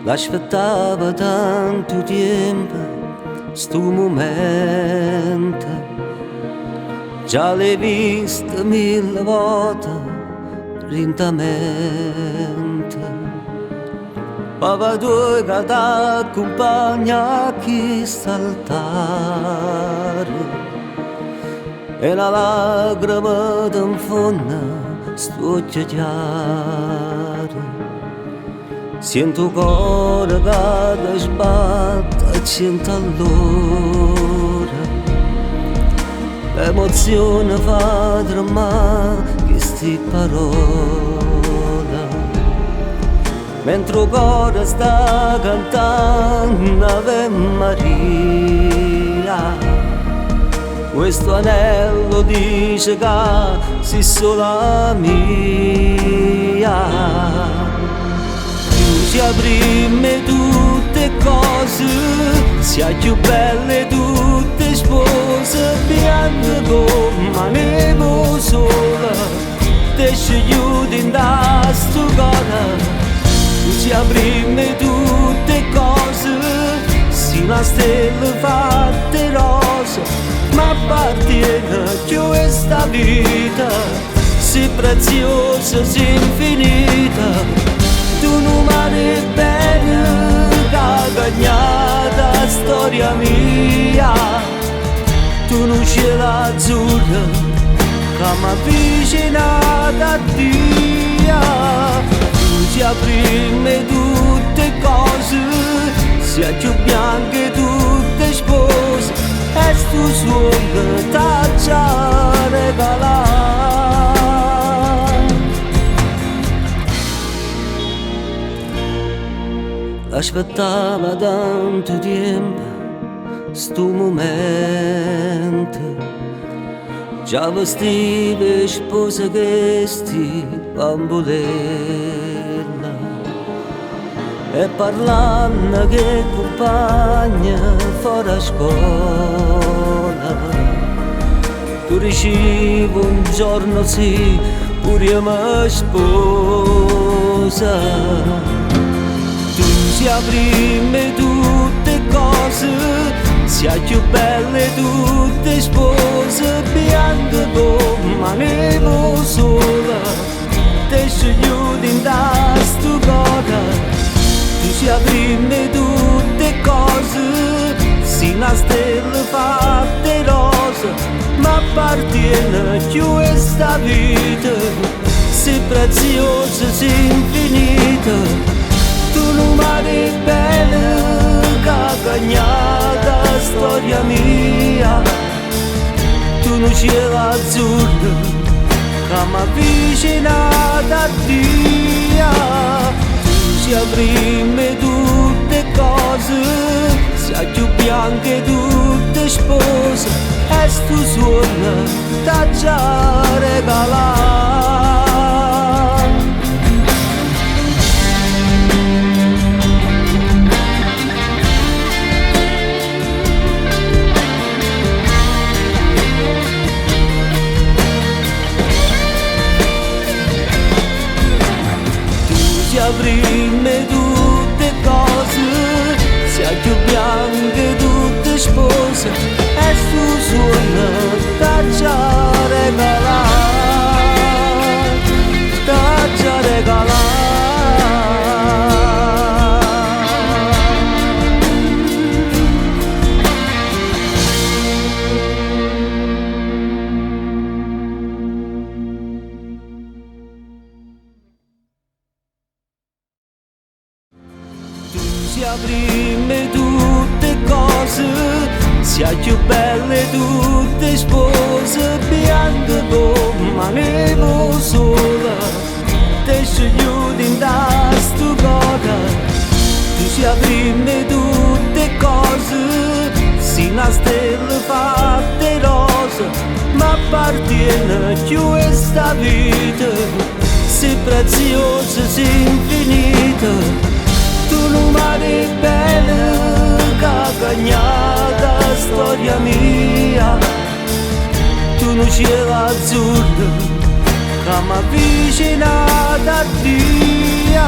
L'aspettava tanto tempo, sto momento. Già l'hai visto 1000 volte, lentamente. Papà tu che t'accompagna a chi saltare. E la lacrima t'infonda sto chiacchiare. Sento il cuore che sbatte a 100 all'ora. L'emozione fa tremare queste parole. Mentre il cuore sta cantando Ave Maria, questo anello dice che sei sola mia. Sia prima tutte cose, sia più belle tutte spose, bianche come neve sola, te scegliuti in sto cuore. Sia prima tutte cose, sia una stella fatta rosa, ma appartiene più questa vita, si preziosa, si infinita. Tu non mare bene che ha cagnata storia mia. Tu non cielo azzurro che mi avvicinata a Dio. Tu sia prima tutte cose, sia più bianche tutte spose, e sto suono t'ha già regalato. Aspettava tanto tempo sto momento. Già vestiva sposa che sti bambolella, e parlando che compagna fuori a scuola. Tu ricevi un giorno sì, pure io mi sposa. Sia prima tutte cose, sia più belle tutte spose, bianche come neve sola, te scegliuti in sto cuore. Tu sia prima tutte cose, sia una stella fatta rosa, ma appartiene più questa vita, si preziosa, si infinita. Tu non mare bene che ha cagnata storia mia. Tu non cielo azzurro che mi avvicinata a Dio. Tu sia prima tutte cose, sia più bianche tutte spose, e sto suono t'ha già regalato. Sia prima tutte cose, sia più bianche tutte spose, e sto suono t'ha già regalato, t'ha già regalato. Sia prima tutte cose, sia più belle tutte spose, bianche come neve sola, te scegliuti in sto cuore. Tu sia prima tutte cose, sia una stella fatta rosa, ma appartiene più questa vita, si preziosa, si infinita. Tu non mare bene che ha cagnata storia mia. Tu non cielo azzurro che mi avvicinata a Dio.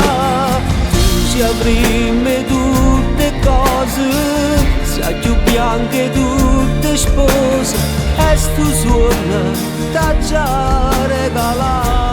ci avremmo tutte cose, sia più bianche tutte spose, e sto suono t'ha già regalato.